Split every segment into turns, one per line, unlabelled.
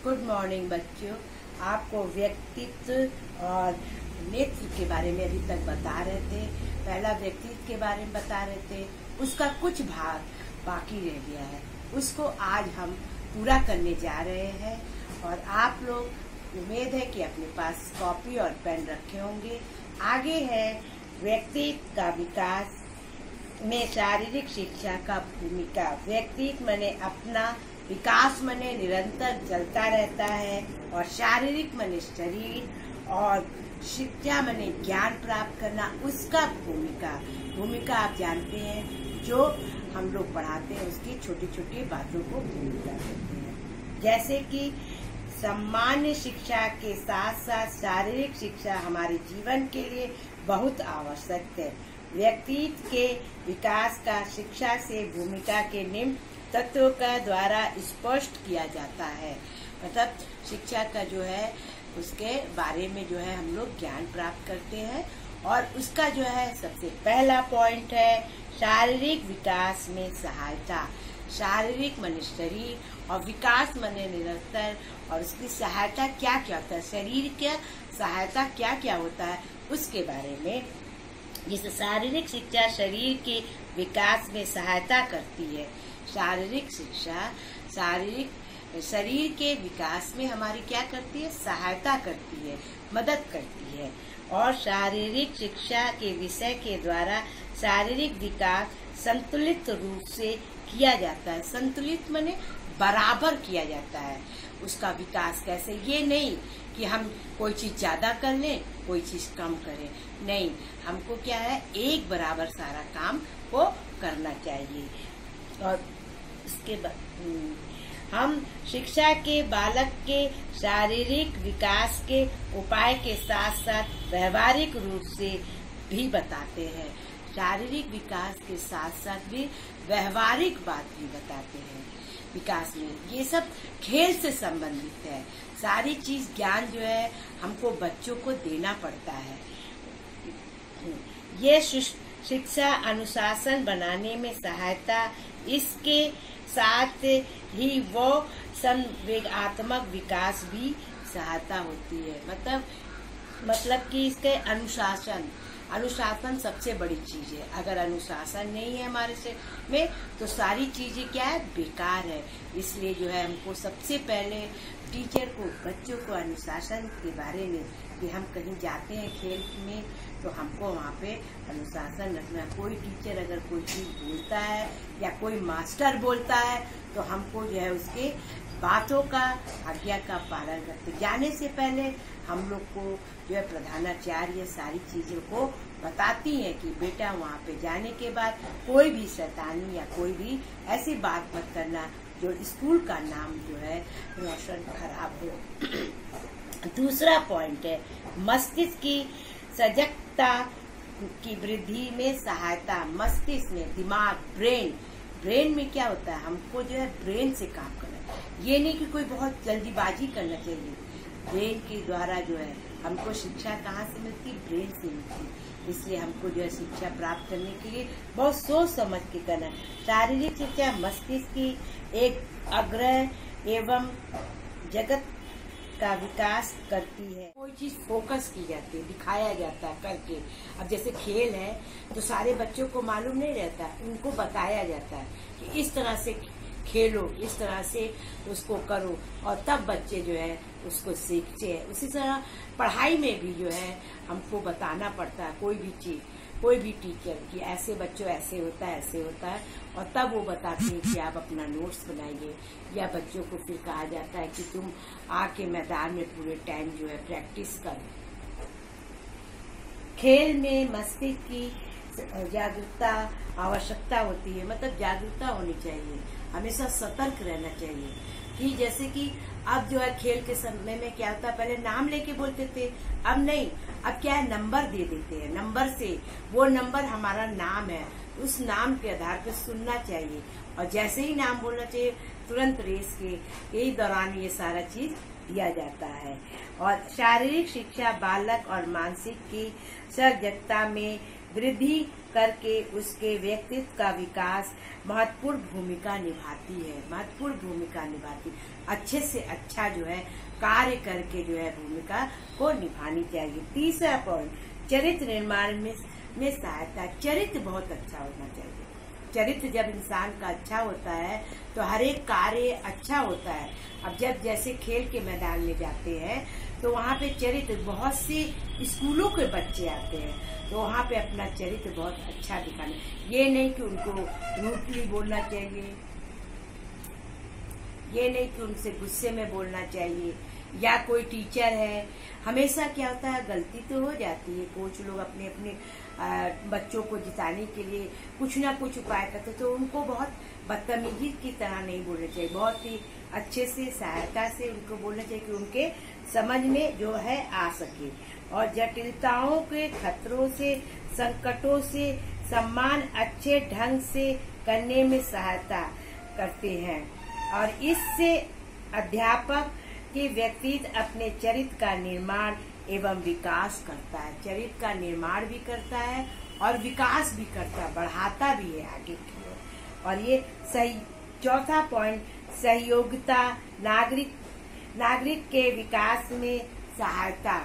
Good morning बच्चों। आपको व्यक्तित्व और नेत्र के बारे में अभी तक बता रहे थे। पहला व्यक्तित्व के बारे में बता रहे थे, उसका कुछ भाग बाकी रह गया है, उसको आज हम पूरा करने जा रहे हैं। और आप लोग उम्मीद है कि अपने पास कॉपी और पेन रखे होंगे। आगे है व्यक्तित्व का विकास में शारीरिक शिक्षा का भूमिका। व्यक्तित्व माने अपना, विकास माने निरंतर चलता रहता है, और शारीरिक माने शरीर, और शिक्षा माने ज्ञान प्राप्त करना, उसका भूमिका आप जानते हैं, जो हम लोग पढ़ाते हैं उसकी छोटी छोटी बातों को भूमिका कहते हैं। जैसे कि सामान्य शिक्षा के साथ साथ शारीरिक शिक्षा हमारे जीवन के लिए बहुत आवश्यक है। व्यक्तित्व के विकास का शिक्षा से भूमिका के निम्न तत्वों का द्वारा स्पष्ट किया जाता है। मतलब शिक्षा का जो है उसके बारे में जो है हम लोग ज्ञान प्राप्त करते हैं, और उसका जो है सबसे पहला पॉइंट है शारीरिक विकास में सहायता। शारीरिक माने शरीर और विकास माने निरंतर, और उसकी सहायता क्या क्या होता है, शरीर क्या सहायता क्या क्या होता है उसके बारे में। जिस शारीरिक शिक्षा शरीर के विकास में सहायता करती है। शारीरिक शिक्षा शरीर के विकास में हमारी क्या करती है, सहायता करती है, मदद करती है। और शारीरिक शिक्षा के विषय के द्वारा शारीरिक विकास संतुलित रूप से किया जाता है। संतुलित माने बराबर किया जाता है। उसका विकास कैसे, ये नहीं कि हम कोई चीज ज्यादा कर लें, कोई चीज कम करें, नहीं, हमको क्या है, एक बराबर सारा काम को करना चाहिए। और इसके बाद हम शिक्षा के बालक के शारीरिक विकास के उपाय के साथ साथ व्यवहारिक रूप से भी बताते हैं। शारीरिक विकास के साथ साथ भी व्यवहारिक बात भी बताते हैं। विकास में ये सब खेल से संबंधित है। सारी चीज ज्ञान जो है हमको बच्चों को देना पड़ता है। ये शिक्षा अनुशासन बनाने में सहायता, इसके साथ ही वो संवेगात्मक विकास भी सहायता होती है। मतलब कि इसके अनुशासन सबसे बड़ी चीज है। अगर अनुशासन नहीं है हमारे से में, तो सारी चीजें क्या है, बेकार है। इसलिए जो है हमको सबसे पहले टीचर को, बच्चों को अनुशासन के बारे में, कि हम कहीं जाते हैं खेल में तो हमको वहाँ पे अनुशासन रखना। कोई टीचर अगर कोई चीज बोलता है या कोई मास्टर बोलता है तो हमको जो है उसके बातों का, आज्ञा का पालन करते। जाने से पहले हम लोग को जो है प्रधानाचार्य सारी चीजों को बताती है कि बेटा वहाँ पे जाने के बाद कोई भी शैतानी या कोई भी ऐसी बात मत करना जो स्कूल का नाम जो है रोशन खराब हो। दूसरा पॉइंट है मस्तिष्क की सजगता की वृद्धि में सहायता। मस्तिष्क में, दिमाग, ब्रेन में क्या होता है, हमको जो है ब्रेन से काम करना है। ये नहीं कि कोई बहुत जल्दीबाजी करना चाहिए। ब्रेन के द्वारा जो है हमको शिक्षा कहाँ से मिलती, ब्रेन से मिलती। इसलिए हमको जो है शिक्षा प्राप्त करने के लिए बहुत सोच समझ के करना है। शारीरिक शिक्षा मस्तिष्क की एक अग्रह एवं जगत का विकास करती है। कोई चीज फोकस की जाती है, दिखाया जाता है करके। अब जैसे खेल है तो सारे बच्चों को मालूम नहीं रहता, उनको बताया जाता है कि इस तरह से खेलो, इस तरह से उसको करो, और तब बच्चे जो है उसको सीखते हैं। उसी तरह पढ़ाई में भी जो है हमको बताना पड़ता है कोई भी चीज, कोई भी टीचर, कि ऐसे बच्चों ऐसे होता है, ऐसे होता है, और तब वो बताते हैं कि आप अपना नोट्स बनाइए। या बच्चों को फिर कहा जाता है कि तुम आके मैदान में पूरे टाइम जो है प्रैक्टिस करो। खेल में मस्तिष्क की जागरूकता आवश्यकता होती है। मतलब जागरूकता होनी चाहिए, हमेशा सतर्क रहना चाहिए। कि जैसे कि अब जो है खेल के समय में क्या होता है, पहले नाम लेके बोलते थे, अब नहीं, अब क्या है, नंबर दे देते हैं। नंबर से, वो नंबर हमारा नाम है, उस नाम के आधार पर सुनना चाहिए, और जैसे ही नाम बोलना चाहिए तुरंत रेस के यही दौरान ये सारा चीज दिया जाता है। और शारीरिक शिक्षा बालक और मानसिक की सजगता में वृद्धि करके उसके व्यक्तित्व का विकास महत्वपूर्ण भूमिका निभाती। अच्छे से अच्छा जो है कार्य करके जो है भूमिका को निभानी चाहिए। तीसरा पॉइंट, चरित्र निर्माण में सहायता। चरित्र बहुत अच्छा होना चाहिए। चरित्र जब इंसान का अच्छा होता है तो हर एक कार्य अच्छा होता है। अब जब जैसे खेल के मैदान में जाते हैं तो वहाँ पे चरित्र, बहुत सी स्कूलों के बच्चे आते हैं तो वहाँ पे अपना चरित्र बहुत अच्छा दिखाना। ये नहीं कि उनको रूडली बोलना चाहिए, ये नहीं कि उनसे गुस्से में बोलना चाहिए। या कोई टीचर है, हमेशा क्या होता है, गलती तो हो जाती है। कोच लोग अपने अपने बच्चों को जिताने के लिए कुछ ना कुछ उपाय करते, तो उनको बहुत बदतमीजी की तरह नहीं बोलना चाहिए। बहुत ही अच्छे से, सहायता से उनको बोलना चाहिए कि उनके समझ में जो है आ सके। और जटिलताओं के खतरों से, संकटों से सम्मान अच्छे ढंग से करने में सहायता करते हैं। और इससे अध्यापक के व्यक्तित्व अपने चरित्र का निर्माण एवं विकास करता है। चरित्र का निर्माण भी करता है और विकास भी करता है, बढ़ाता भी है आगे की ओर। और ये सही चौथा पॉइंट, सहयोगिता, नागरिक के विकास में सहायता।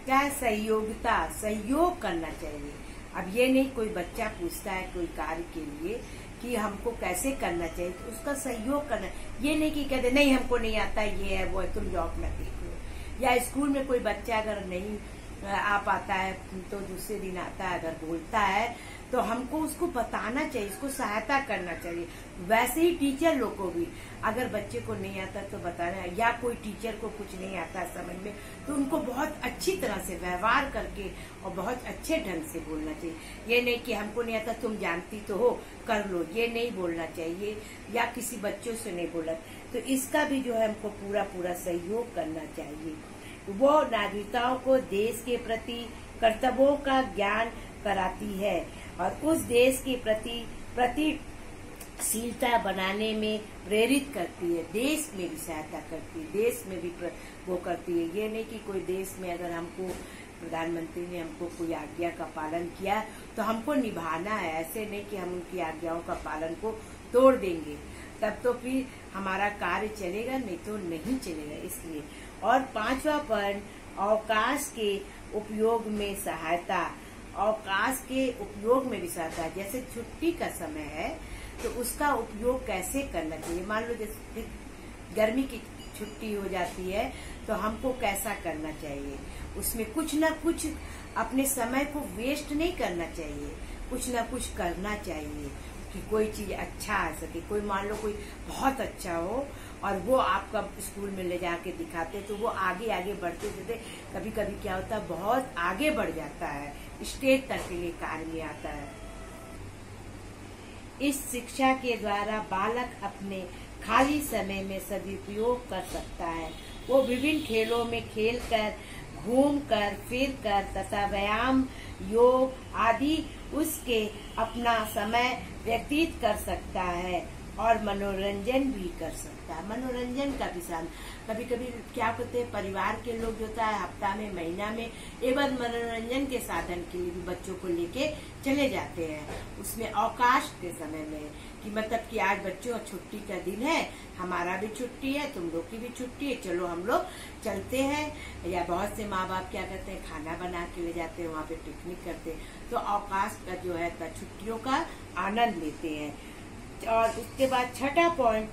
क्या है सहयोगिता? सहयोग करना चाहिए। अब ये नहीं कोई बच्चा पूछता है कोई कार्य के लिए कि हमको कैसे करना चाहिए, तो उसका सहयोग करना। ये नहीं कि कहते नहीं हमको नहीं आता, ये है वो है, तुम जॉब न देख लो। या स्कूल में कोई बच्चा अगर नहीं आ पाता है तो दूसरे दिन आता है, अगर बोलता है तो हमको उसको बताना चाहिए, उसको सहायता करना चाहिए। वैसे ही टीचर लोग को भी अगर बच्चे को नहीं आता तो बताना, या कोई टीचर को कुछ नहीं आता समझ में तो उनको बहुत अच्छी तरह से व्यवहार करके और बहुत अच्छे ढंग से बोलना चाहिए। ये नहीं कि हमको नहीं आता, तुम जानती तो हो, कर लो, ये नहीं बोलना चाहिए। या किसी बच्चों से नहीं बोला तो इसका भी जो है हमको पूरा सहयोग करना चाहिए। वो नागरिकताओं को देश के प्रति कर्तव्यों का ज्ञान कराती है और उस देश के प्रति प्रतिशीलता बनाने में प्रेरित करती है। देश में भी सहायता करती है, देश में भी वो करती है। ये नहीं कि कोई देश में अगर हमको प्रधानमंत्री ने हमको कोई आज्ञा का पालन किया तो हमको निभाना है। ऐसे नहीं कि हम उनकी आज्ञाओं का पालन को तोड़ देंगे, तब तो फिर हमारा कार्य चलेगा, नहीं तो नहीं चलेगा। इसलिए और पांचवा पॉइंट, अवकाश के उपयोग में सहायता। अवकाश के उपयोग में भी सहायता, जैसे छुट्टी का समय है तो उसका उपयोग कैसे करना चाहिए। मान लो जैसे गर्मी की छुट्टी हो जाती है तो हमको कैसा करना चाहिए, उसमें कुछ ना कुछ अपने समय को वेस्ट नहीं करना चाहिए, कुछ ना कुछ करना चाहिए कि कोई चीज अच्छा आ सके। कोई मान लो कोई बहुत अच्छा हो और वो आपका स्कूल में ले जाके दिखाते तो वो आगे बढ़ते जाते, कभी कभी क्या होता है बहुत आगे बढ़ जाता है, स्टेज तक के लिए कार्य में आता है। इस शिक्षा के द्वारा बालक अपने खाली समय में सदुपयोग कर सकता है। वो विभिन्न खेलों में खेलकर, घूमकर, फिरकर तथा व्यायाम, योग आदि उसके अपना समय व्यतीत कर सकता है और मनोरंजन भी कर सकता है। मनोरंजन का भी साधन, कभी कभी क्या करते हैं परिवार के लोग जो होता है हफ्ता में, महीना में एक बार मनोरंजन के साधन के लिए भी बच्चों को लेके चले जाते हैं। उसमें अवकाश के समय में कि मतलब कि आज बच्चों छुट्टी का दिन है, हमारा भी छुट्टी है, तुम लोग की भी छुट्टी है, चलो हम लोग चलते हैं। या बहुत से माँ बाप क्या करते हैं खाना बना के ले जाते हैं, वहाँ पे पिकनिक करते हैं। तो अवकाश का जो है छुट्टियों का आनंद लेते हैं। और उसके बाद छठा पॉइंट,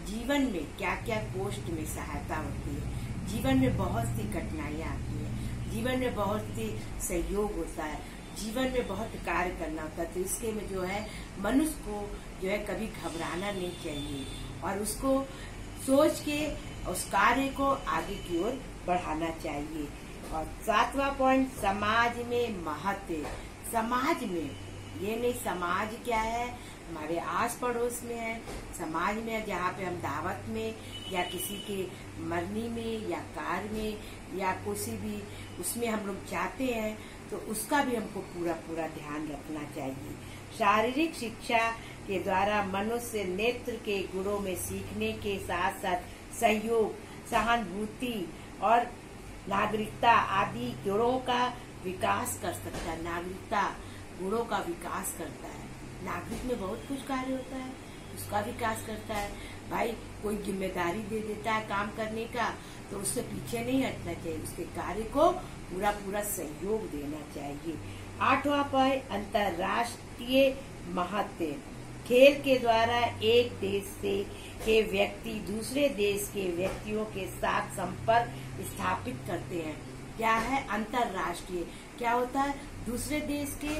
जीवन में क्या क्या पोस्ट में सहायता होती है। जीवन में बहुत सी कठिनाइयाँ आती है, जीवन में बहुत सी सहयोग होता है, जीवन में बहुत कार्य करना होता है। तो इसके में जो है मनुष्य को जो है कभी घबराना नहीं चाहिए और उसको सोच के उस कार्य को आगे की ओर बढ़ाना चाहिए। और सातवां पॉइंट, समाज में महत्व। समाज में ये नहीं, समाज क्या है हमारे आस पड़ोस में है, समाज में जहाँ पे हम दावत में या किसी के मरनी में या कार में या किसी भी उसमें हम लोग जाते हैं तो उसका भी हमको पूरा ध्यान रखना चाहिए। शारीरिक शिक्षा के द्वारा मनुष्य नेत्र के गुणों में सीखने के साथ साथ सहयोग, सहानुभूति और नागरिकता आदि गुणों का विकास कर सकता है, नागरिकता गुणों का विकास करता है। नागरिक में बहुत कुछ कार्य होता है, उसका विकास करता है। भाई कोई जिम्मेदारी दे देता है काम करने का तो उससे पीछे नहीं हटना चाहिए, उसके कार्य को पूरा पूरा सहयोग देना चाहिए। 8वां पॉइंट, अंतर्राष्ट्रीय महत्व। खेल के द्वारा एक देश से के व्यक्ति दूसरे देश के व्यक्तियों के साथ संपर्क स्थापित करते हैं। क्या है अंतर्राष्ट्रीय? क्या होता है दूसरे देश के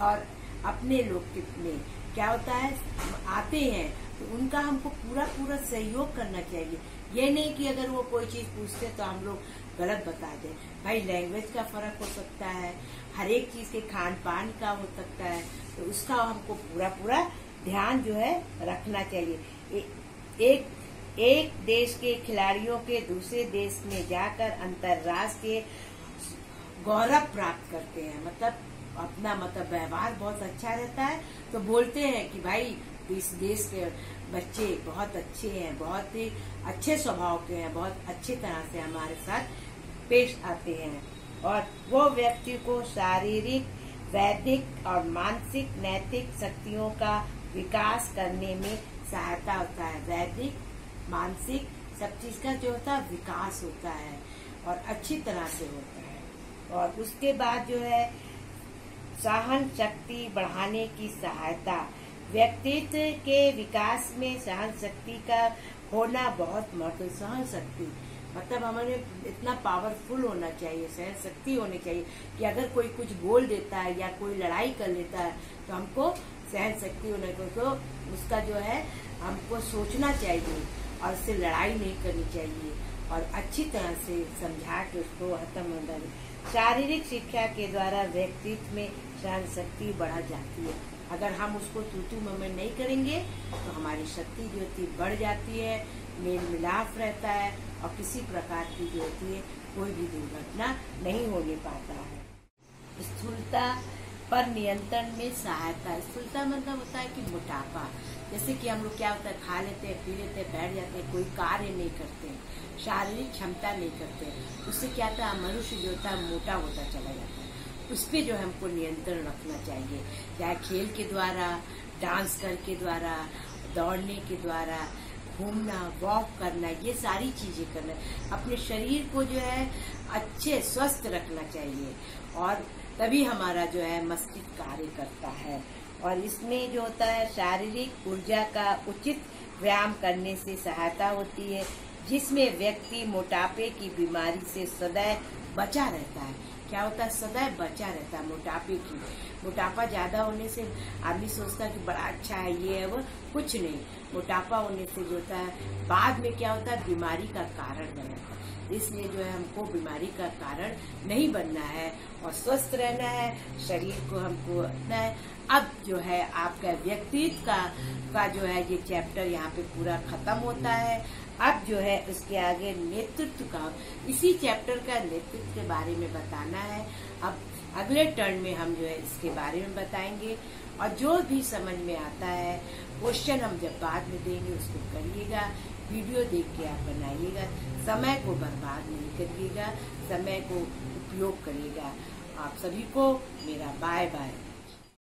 और अपने लोग में क्या होता है आते हैं तो उनका हमको पूरा पूरा सहयोग करना चाहिए। ये नहीं कि अगर वो कोई चीज पूछते तो हम लोग गलत बता दें। भाई लैंग्वेज का फर्क हो सकता है, हर एक चीज के खान पान का हो सकता है, तो उसका हमको पूरा पूरा ध्यान जो है रखना चाहिए। एक देश के खिलाड़ियों के दूसरे देश में जाकर अंतर्राष्ट्रीय गौरव प्राप्त करते हैं, मतलब अपना व्यवहार बहुत अच्छा रहता है तो बोलते हैं कि भाई इस देश के बच्चे बहुत अच्छे हैं, बहुत ही अच्छे स्वभाव के हैं, बहुत अच्छी तरह से हमारे साथ पेश आते हैं। और वो व्यक्ति को शारीरिक, वैदिक और मानसिक नैतिक शक्तियों का विकास करने में सहायता होता है। वैदिक, मानसिक सब चीज का जो होता है विकास होता है और अच्छी तरह से होता है। और उसके बाद जो है सहन शक्ति बढ़ाने की सहायता। व्यक्तित्व के विकास में सहन शक्ति का होना बहुत महत्व। सहन शक्ति मतलब हमें इतना पावरफुल होना चाहिए, सहन शक्ति होनी चाहिए कि अगर कोई कुछ बोल देता है या कोई लड़ाई कर लेता है तो हमको सहन शक्ति होना चाहिए, तो उसका जो है हमको सोचना चाहिए और उससे लड़ाई नहीं करनी चाहिए और अच्छी तरह से समझा के उसको खत्म होना चाहिए। शारीरिक शिक्षा के द्वारा व्यक्तित्व में सहन शक्ति बढ़ा जाती है। अगर हम उसको तू में नहीं करेंगे तो हमारी शक्ति जो होती है बढ़ जाती है, मेल मिलाप रहता है और किसी प्रकार की जो होती है कोई भी दुर्घटना नहीं होने पाता है। स्थूलता पर नियंत्रण में सहायता। स्थूलता मतलब होता है कि मोटापा, जैसे कि हम लोग क्या होता है खा लेते हैं, पी लेते हैं, बैठ जाते हैं, कोई कार्य नहीं करते, शारीरिक क्षमता नहीं करते, उससे क्या होता है मनुष्य जो होता है मोटा होता चला जाता है। उस पे जो हमको नियंत्रण रखना चाहिए, चाहे खेल के द्वारा, डांस करके द्वारा, दौड़ने के द्वारा, घूमना, वॉक करना, ये सारी चीजें करना, अपने शरीर को जो है अच्छे स्वस्थ रखना चाहिए और तभी हमारा जो है मस्तिष्क कार्य करता है। और इसमें जो होता है शारीरिक ऊर्जा का उचित व्यायाम करने से सहायता होती है, जिसमें व्यक्ति मोटापे की बीमारी से सदैव बचा रहता है। क्या होता है सदैव बचा रहता है मोटापे की। मोटापा ज्यादा होने से आदमी सोचता है कि बड़ा अच्छा है ये है वो, कुछ नहीं। मोटापा होने से जो होता है बाद में क्या होता है बीमारी का कारण बन जाता है। इसलिए जो है हमको बीमारी का कारण नहीं बनना है और स्वस्थ रहना है, शरीर को हमको रखना है। अब जो है आपका व्यक्तित्व का जो है ये चैप्टर यहाँ पे पूरा खत्म होता है। अब जो है उसके आगे नेतृत्व का, इसी चैप्टर का नेतृत्व के बारे में बताना है। अब अगले टर्न में हम जो है इसके बारे में बताएंगे और जो भी समझ में आता है क्वेश्चन हम जब बाद में देंगे उसको करिएगा, वीडियो देख के आप बनाइएगा, समय को बर्बाद नहीं करिएगा, समय को उपयोग करिएगा। आप सभी को मेरा बाय बाय।